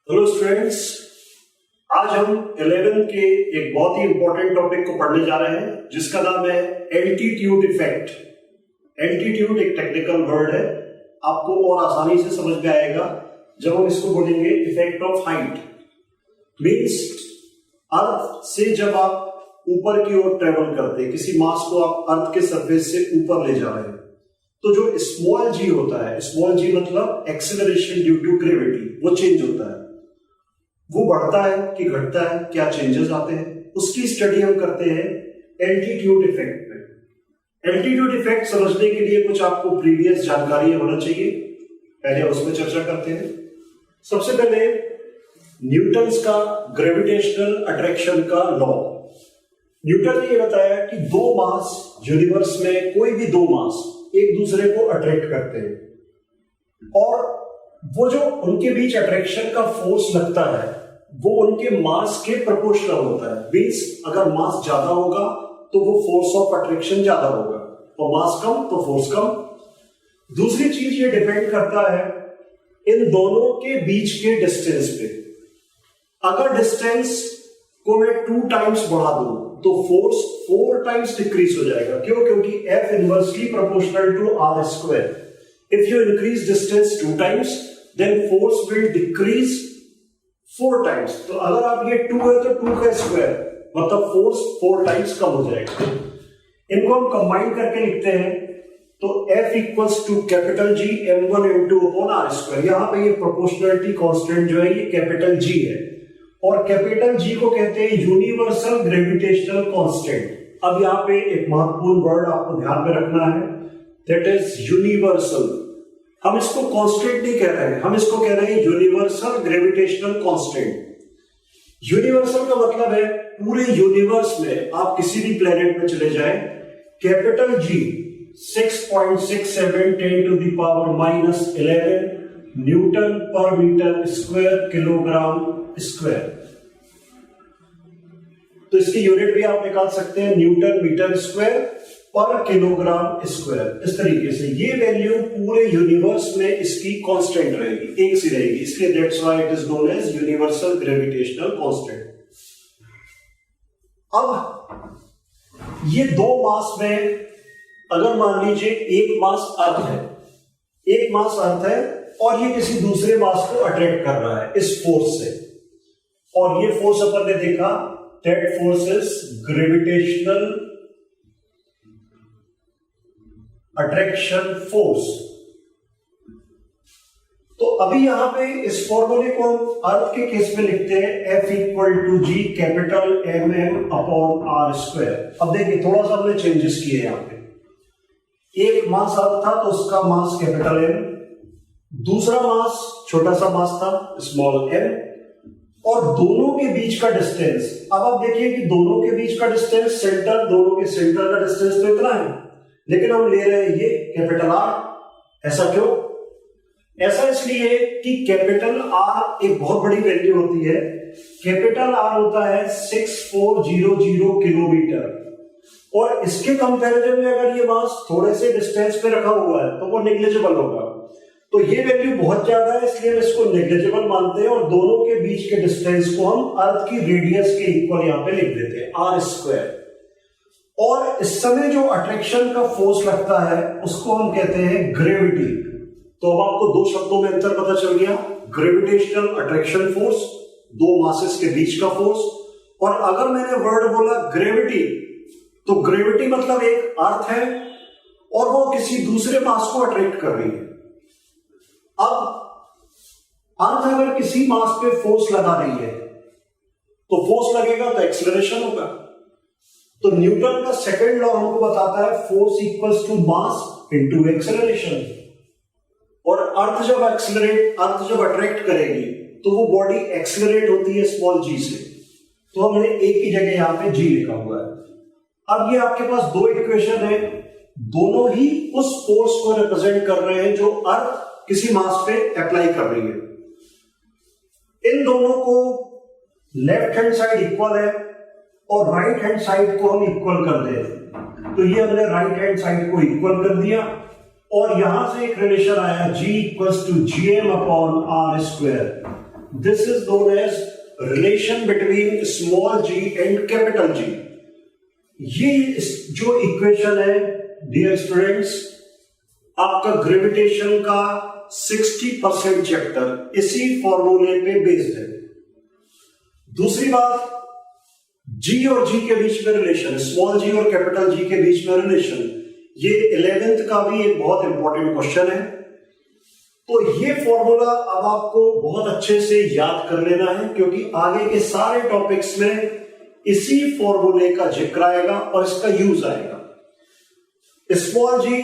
Hello students, आज हम 11th के एक बहुत ही इंपॉर्टेंट टॉपिक को पढ़ने जा रहे हैं जिसका नाम है एल्टीट्यूड इफेक्ट। एल्टीट्यूड एक टेक्निकल वर्ड है, आपको और आसानी से समझ में आएगा जब हम इसको बोलेंगे इफेक्ट ऑफ हाइट। मींस अर्थ से जब आप ऊपर की ओर ट्रेवल करते हैं, किसी मास को आप अर्थ के सरफेस से ऊपर ले जा रहे हैं, तो जो स्मॉल जी होता है, स्मॉल जी मतलब एक्सेलरेशन ड्यू टू ग्रेविटी, वो चेंज होता है। वो बढ़ता है कि घटता है, क्या चेंजेस आते हैं, उसकी स्टडी हम करते हैं एल्टीट्यूड इफेक्ट में। एल्टीट्यूड इफेक्ट समझने के लिए कुछ आपको प्रीवियस जानकारी होना चाहिए, पहले उसमें चर्चा करते हैं। सबसे पहले न्यूटन्स का ग्रेविटेशनल अट्रैक्शन का लॉ। न्यूटन ने यह बताया कि दो मास यूनिवर्स में, कोई भी दो मास एक दूसरे को अट्रैक्ट करते हैं और वो जो उनके बीच अट्रैक्शन का फोर्स लगता है वो उनके मास के प्रोपोर्शनल होता है। मींस अगर मास ज्यादा होगा तो वो फोर्स ऑफ अट्रैक्शन ज्यादा होगा और मास कम तो फोर्स कम। दूसरी चीज ये डिपेंड करता है इन दोनों के बीच के डिस्टेंस पे। अगर डिस्टेंस को मैं 2 टाइम्स बढ़ा दूं तो फोर्स 4 टाइम्स डिक्रीज हो जाएगा। क्यों? क्योंकि F inversely proportional to R square. If you increase distance 2 times, then force will decrease 4 times. तो अगर आप ये 2 है तो 2 का स्क्वायर मतलब फोर्स 4 टाइम्स कम हो जाएगा। इनको हम कंबाइन करके लिखते हैं तो F equals to capital G m1 m2 upon R square. यहां पे ये प्रोपोर्शनलिटी कांस्टेंट जो है ये कैपिटल G है और कैपिटल G को कहते हैं यूनिवर्सल ग्रेविटेशनल कांस्टेंट। अब यहां पे एक महत्वपूर्ण वर्ड आपको ध्यान में रखना है, दैट इज यूनिवर्सल। हम इसको कांस्टेंट नहीं कह रहे हैं, हम इसको कह रहे हैं यूनिवर्सल ग्रेविटेशनल कांस्टेंट। यूनिवर्सल का मतलब है पूरे यूनिवर्स में आप किसी भी प्लेनेट में चले जाएं, capital G 6.67 10 to the power -11 newton पर मीटर स्क्वायर किलोग्राम स्क्वायर। तो इसकी यूनिट भी आप निकाल सकते हैं, न्यूटन मीटर स्क्वायर पर किलोग्राम स्क्वायर। इस तरीके से ये वैल्यू पूरे यूनिवर्स में इसकी कांस्टेंट रहेगी, एक सी रहेगी, इसलिए that's why it is known as universal gravitational constant. अब ये दो मास में अगर मान लीजिए एक मास अर्थ है, एक मास अर्थ है और ये किसी दूसरे मास को अट्रैक्ट कर रहा है इस फोर्स से, और ये फोर्स अपन ने देखा that force is gravitational attraction force. तो अभी यहां पे इस फॉर्मूले को हम अर्थ के केस में लिखते हैं F equal to G capital mm upon R square. अब देखिए थोड़ा सा हमने चेंजेस किए यहां पे। एक मास अर्थ था तो उसका मास कैपिटल M, दूसरा मास छोटा सा मास था स्मॉल m, और दोनों के बीच का डिस्टेंस। अब आप देखिए कि दोनों के बीच का डिस्टेंस, सेंटर, दोनों के सेंटर का डिस्टेंस तो इतना है, लेकिन हम ले रहे हैं ये कैपिटल R। ऐसा क्यों? ऐसा इसलिए कि कैपिटल R एक बहुत बड़ी वैल्यू होती है। कैपिटल R होता है 6400 किलोमीटर, और इसके कंपैरिजन में अगर ये मास थोड़े से डिस्टेंस पे रखा हुआ है तो वो नेग्लिजिबल होगा। तो ये वैल्यू बहुत ज्यादा है इसलिए हम इसको नेग्लिजिबल मानते हैं और दोनों के बीच के डिस्टेंस को हम अर्थ की रेडियस के इक्वल यहां पे लिख देते हैं R स्क्वायर। और इस समय जो अट्रैक्शन का फोर्स लगता है उसको हम कहते हैं ग्रेविटी। तो अब आपको दो शब्दों में अंतर पता चल गया, ग्रेविटेशनल अट्रैक्शन फोर्स, दो मासेस के बीच का फोर्स। और अगर मैंने वर्ड बोला ग्रेविटी, तो ग्रेविटी मतलब एक अर्थ है और वो किसी दूसरे मास को अट्रैक्ट कर रही है। अब अर्थ अगर किसी मास पे फोर्स लगा रही है तो फोर्स लगेगा तो एक्सीलरेशन होगा। तो न्यूटन का सेकंड लॉ हमको बताता है force equals to mass into acceleration. और अर्थ जब अट्रैक्ट करेगी तो वो बॉडी एक्सेलरेट होती है स्मॉल g से। तो हमने एक ही जगह यहां पे g लिखा हुआ है। अब ये आपके पास दो इक्वेशन है, दोनों ही उस फोर्स को रिप्रेजेंट कर रहे हैं जो अर्थ किसी मास पे अप्लाई कर रही है। इन दोनों को लेफ्ट हैंड साइड इक्वल है और राइट हैंड साइड को हम इक्वल कर दें, तो ये हमने राइट हैंड साइड को इक्वल कर दिया और यहां से एक रिलेशन आया G equals to GM upon R square. This is known as relation between small g and capital G. ये जो इक्वेशन है डियर स्टूडेंट्स, आपका ग्रेविटेशन का 60% चैप्टर इसी फॉर्मूले पे बेस्ड है। दूसरी बात, जी और जी के बीच में रिलेशन, स्मॉल जी और कैपिटल जी के बीच में रिलेशन, ये 11th का भी एक बहुत इंपॉर्टेंट क्वेश्चन है। तो ये फॉर्मूला अब आपको बहुत अच्छे से याद कर लेना है, क्योंकि आगे के सारे टॉपिक्स में इसी फॉर्मूले का जिक्र आएगा और इसका यूज आएगा। Small g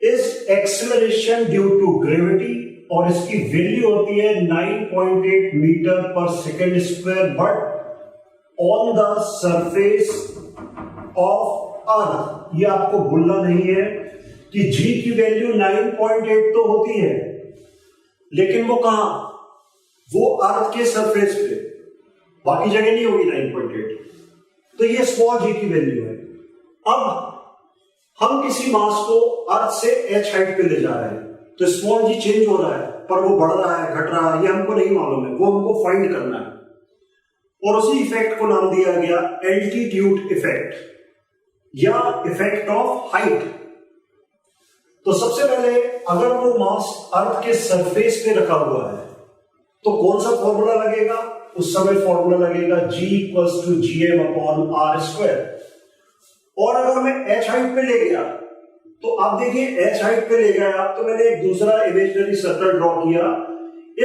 is acceleration due to gravity और इसकी वैल्यू होती है 9.8 metre per second square, but on the surface of earth. ये आपको भूलना नहीं है कि जी की वैल्यू 9.8 तो होती है, लेकिन वो कहां, वो अर्थ के सरफेस पे, बाकी जगह नहीं होगी 9.8। तो ये स्मॉल जी की वैल्यू है। अब हम किसी मास को अर्थ से h हाइट पे ले जा रहे हैं, तो स्मॉल जी चेंज हो रहा है, पर वो बढ़ रहा है घट रहा है ये हमको नहीं मालूम है, वो हमको फाइंड करना है। और उसी इफेक्ट को नाम दिया गया एल्टीट्यूड इफेक्ट या इफेक्ट ऑफ हाइट। तो सबसे पहले अगर वो मास अर्थ के सरफेस पे रखा हुआ है तो कौन सा फॉर्मूला लगेगा, उस समय फॉर्मूला लगेगा G equals to GM upon R square. और अगर मैं h हाइट पे ले गया तो आप देखिए h हाइट पे ले गया तो मैंने एक दूसरा इमेजिनरी सर्कल ड्रॉ किया।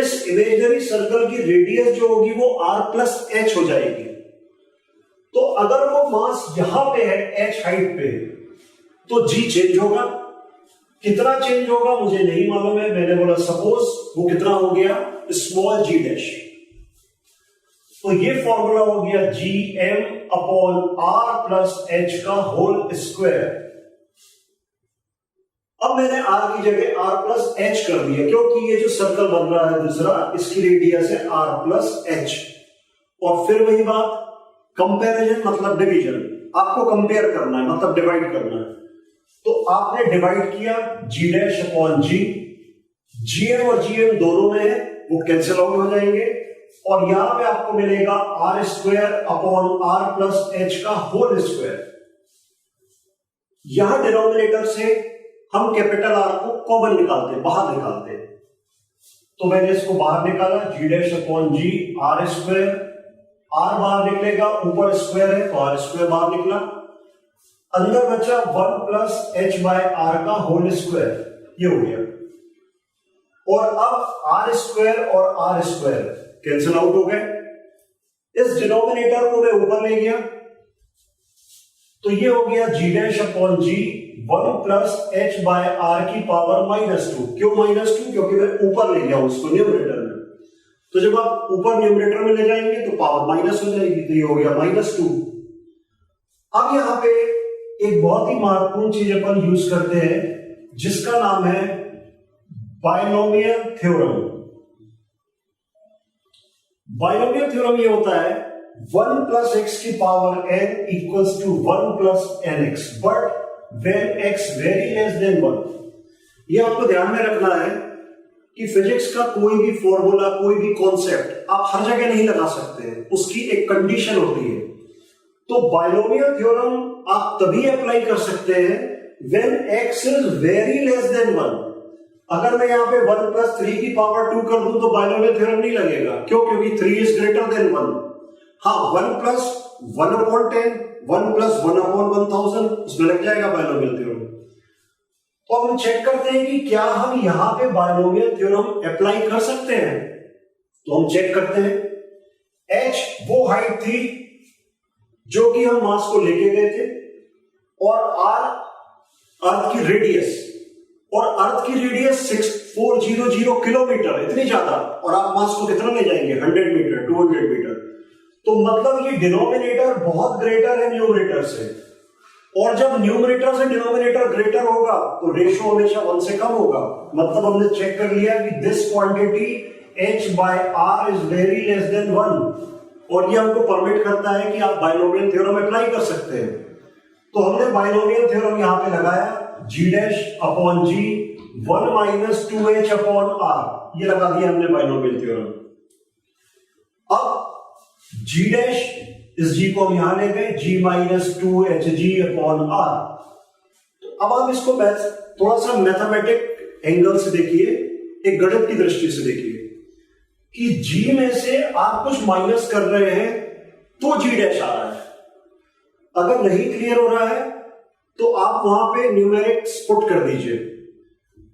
इस इमेजिनरी सर्कल की रेडियस जो होगी वो r प्लस h हो जाएगी। तो अगर वो मास यहां पे है h हाइट पे तो g चेंज होगा। कितना चेंज होगा मुझे नहीं मालूम है, मैंने बोला सपोज वो कितना हो गया स्मॉल g डैश। तो ये फॉर्मूला हो गया GM upon R plus H का होल स्क्वायर। अब मैंने R की जगह R प्लस H कर दिया, क्योंकि ये जो सर्कल बन रहा है दूसरा, इसकी रेडियस है R प्लस H। और फिर वही बात, कंपैरिजन मतलब डिवीजन, आपको कंपेयर करना है मतलब डिवाइड करना है। तो आपने डिवाइड किया G dash upon G, GM और GM दोनों में है, वो कैंसिल आउट हो जाएंगे और यहां पे आपको मिलेगा R square upon R plus H का होल स्क्वायर। यहां डिनोमिनेटर से हम कैपिटल R को कॉमन निकालते, बाहर निकालते। तो मैंने इसको बाहर निकाला, G dash upon G R square, R बाहर निकलेगा, ऊपर स्क्वायर है तो R स्क्वायर बाहर निकला, अंदर बचा 1 प्लस H बाय R का होल स्क्वायर, ये हो गया। और अब R स्क्वायर और R स्क्वायर कैंसिल आउट हो गए। इस डिनोमिनेटर को मैं ऊपर ले गया तो ये हो गया G dash upon G 1 plus H by R की पावर -2। क्यों -2? क्योंकि मैं ऊपर ले गया उसको न्यूमरेटर में। तो जब आप ऊपर न्यूमरेटर में ले जाएंगे तो पावर माइनस हो जाएगी, तो ये हो गया -2। अब यहां पे एक बहुत ही महत्वपूर्ण चीज अपन यूज करते हैं जिसका नाम है बायनोमियल थ्योरम। बायनोमियल थ्योरम ये होता है 1 प्लस x की power n equals to 1 plus nx, but when x very less than 1। ये आपको ध्यान में रखना है कि फिजिक्स का कोई भी फॉर्मूला, कोई भी कॉन्सेप्ट आप हर जगह नहीं लगा सकते हैं, उसकी एक कंडीशन होती है। तो बायनोमियल थ्योरम आप तभी अप्लाई कर सकते हैं when x is very less than 1। अगर मैं यहां पे 1 प्लस 3 की पावर 2 कर दूं तो बायनोमियल थ्योरम नहीं लगेगा। क्यों? क्योंकि 3 इज ग्रेटर देन 1। हाँ, 1 प्लस 1 अपॉन 10, 1 प्लस 1 अपॉन 1000, उसमें लग जाएगा बायनोमियल थ्योरम। तो हम चेक करते हैं कि क्या हम यहां पे बायनोमियल थ्योरम अप्लाई कर सकते हैं। तो हम चेक करते हैं। h वो हाइट थी जो कि हम मास को लेके गए थे, और r अर्थ की रेडियस, और अर्थ की रेडियस 6400 किलोमीटर, इतनी ज्यादा, और आप मास को कितना ले जाएंगे 100 मीटर 200 मीटर। तो मतलब ये डिनोमिनेटर बहुत ग्रेटर है न्यूमरेटर से, और जब न्यूमरेटर से डिनोमिनेटर ग्रेटर होगा तो रेशो हमेशा 1 से कम होगा। मतलब हमने चेक कर लिया कि this quantity h by r is very less than 1, और ये हमको परमिट करता है कि आप बायनोमियल थ्योरम अप्लाई कर सकते हैं। तो हमने बायनोमियल थ्योरम यहां पे लगाया, G dash upon G 1 minus 2h upon R, ये लगा दिया हमने बायनोमियल थ्योरम। अब जी डैश, इस जी को हम यहां ले गए, जी माइनस 2hg अपॉन आर। तो अब आप इसको थोड़ा सा मैथमेटिक एंगल से देखिए, एक गणित की दृष्टि से देखिए कि जी में से आप कुछ माइनस कर रहे हैं तो जी डैश आ रहा है। अगर नहीं क्लियर हो रहा है तो आप वहां पे न्यूमेरिक्स पुट कर दीजिए।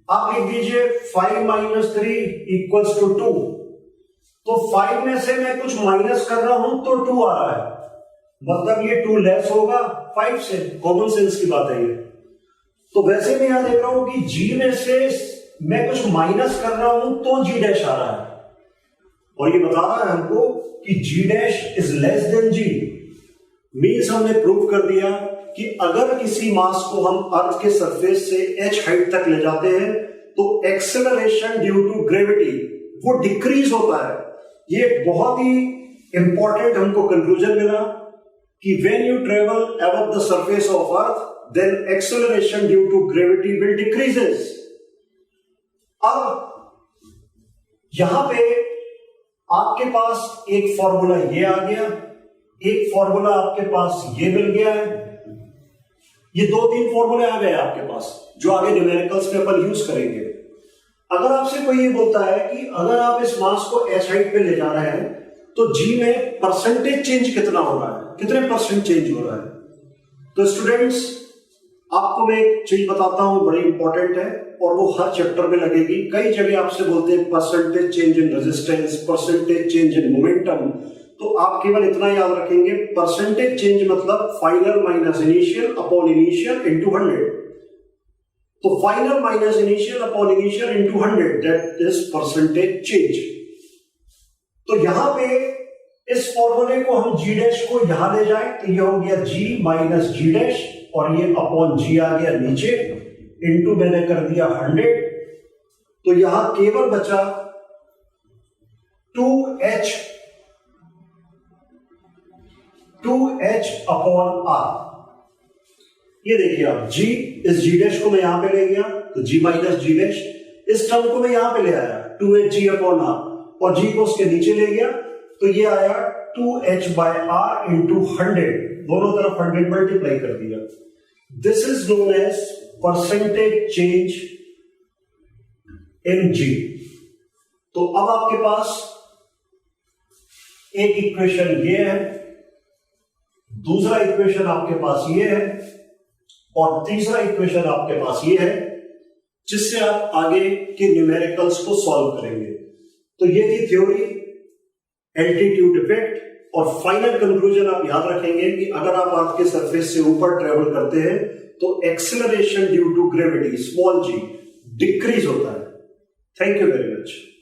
आप लिख दीजिए 5 माइनस 3 इक्वल्स टू 2। तो 5 में से मैं कुछ माइनस कर रहा हूं तो 2 आ रहा है, मतलब ये 2 लेस होगा 5 से। कॉमन सेंस की बात है ये। तो वैसे मैं यहां देख रहा हूं कि जी में से मैं कुछ माइनस कर रहा हूं तो जी डैश आ रहा है, और ये बता रहा है हमको कि G dash is less than G. Means हमने प्रूव कर दिया कि अगर किसी मास को हम अर्थ के सरफेस से h हाइट तक ले जाते हैं तो एक्सेलरेशन ड्यू टू ग्रेविटी वो डिक्रीज होता है। ये बहुत ही इंपॉर्टेंट हमको कंक्लूजन मिला कि when you travel above the surface of earth then acceleration due to gravity will decreases. अब यहां पे आपके पास एक फॉर्मूला ये आ गया, एक फॉर्मूला आपके पास ये मिल गया है। ये 2-3 फॉर्मूले आ गए आपके पास जो आगे न्यूमेरिकल्स में अपन यूज करेंगे। अगर आपसे कोई ये बोलता है कि अगर आप इस मास को एच हाइट पे ले जा रहे हैं तो जी में परसेंटेज चेंज कितना हो रहा है, कितने परसेंट चेंज हो रहा है। तो स्टूडेंट्स, आपको मैं एक चीज बताता हूं, बड़ी इंपॉर्टेंट है और वो हर चैप्टर में लगेगी। कई जगह आपसे बोलते हैं percentage change in resistance, percentage change in momentum. तो आप केवल इतना याद रखेंगे, परसेंटेज चेंज मतलब final minus initial upon initial into 100। तो final minus initial upon initial into 100, that is percentage change. तो यहां पे इस फॉर्मूले को हम जी डैश को यहां ले जाए तो यह हो गया जी माइनस जी डैश, और ये अपॉन जी आ गया नीचे, इनटू मैंने कर दिया 100। तो यहां केवल बचा 2h अपॉन आर। ये देखिए आप, जी इस जी डैश को मैं यहां पे ले गया तो जी माइनस जी डैश, इस टर्म को मैं यहां पे ले आया 2hg अपॉन आर, और जी को उसके नीचे ले गया तो ये आया 2h बाय आर इंटू 100। दोनों तरफ 100 मल्टीप्लाई कर दिया। This is known as percentage change in G. तो अब आपके पास एक इक्वेशन ये है, दूसरा इक्वेशन आपके पास ये है, और तीसरा इक्वेशन आपके पास ये है, जिससे आप आगे के न्यूमेरिकल्स को सॉल्व करेंगे। तो ये थी थ्योरी, एल्टीट्यूड इफेक्ट, और फाइनल कंक्लूजन आप याद रखेंगे कि अगर आप अर्थ के सरफेस से ऊपर ट्रेवल करते हैं तो acceleration due to gravity small g decrease होता है। Thank you very much.